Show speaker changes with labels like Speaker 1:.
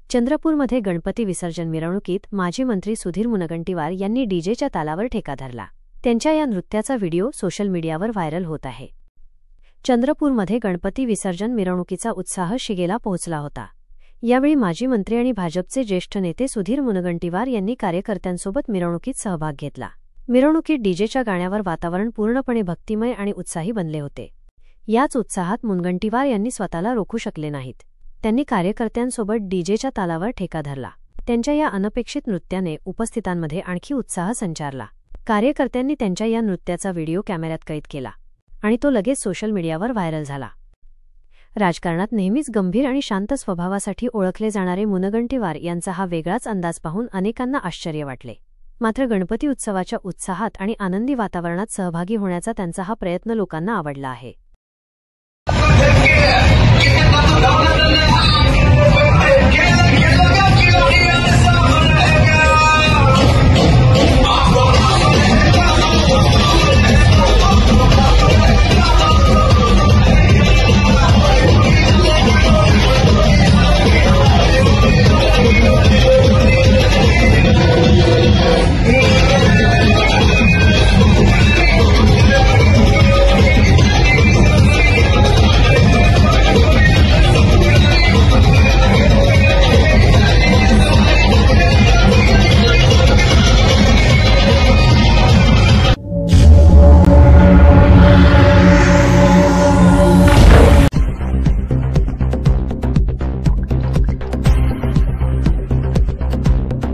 Speaker 1: चंद्रपूरमध्ये गणपती विसर्जन मिरवणुकीत माजी मंत्री सुधीर मुनगंटीवार यांनी डीजेच्या तालावर ठेका धरला। त्यांच्या या नृत्याचा व्हिडिओ सोशल मीडियावर व्हायरल होत आहे। चंद्रपूरमध्ये गणपती विसर्जन मिरवणुकीचा उत्साह शिगेला पोहोचला होता। यावेळी माजी मंत्री आणि भाजपचे ज्येष्ठ नेते सुधीर मुनगंटीवार यांनी कार्यकर्त्यांसोबत मिरवणुकीत सहभाग घेतला। मिरवणुकीत डीजेच्या गाण्यावर वातावरण पूर्णपणे भक्तिमय आणि उत्साही बनले होते। याच उत्साहात मुनगंटीवार यांनी स्वतःला रोखू शकले नाहीत। त्यांनी कार्यकर्त्यांसोबत डीजेच्या तालावर ठेका धरला। त्यांच्या या अनपेक्षित नृत्याने उपस्थितांमध्ये आणखी उत्साह संचारला। कार्यकर्त्यांनी त्यांच्या या नृत्याचा व्हिडिओ कॅमेऱ्यात कैद केला आणि तो लगेच सोशल मीडियावर व्हायरल झाला। राजकारणात नेहमीच गंभीर आणि शांत स्वभावासाठी ओळखले जाणारे मुनगंटीवार यांचा हा वेगळाच अंदाज पाहून अनेकांना आश्चर्य वाटले। मात्र गणपती उत्सवाच्या उत्साहात आणि आनंदी वातावरणात सहभागी होण्याचा त्यांचा हा प्रयत्न लोकांना आवडला आहे।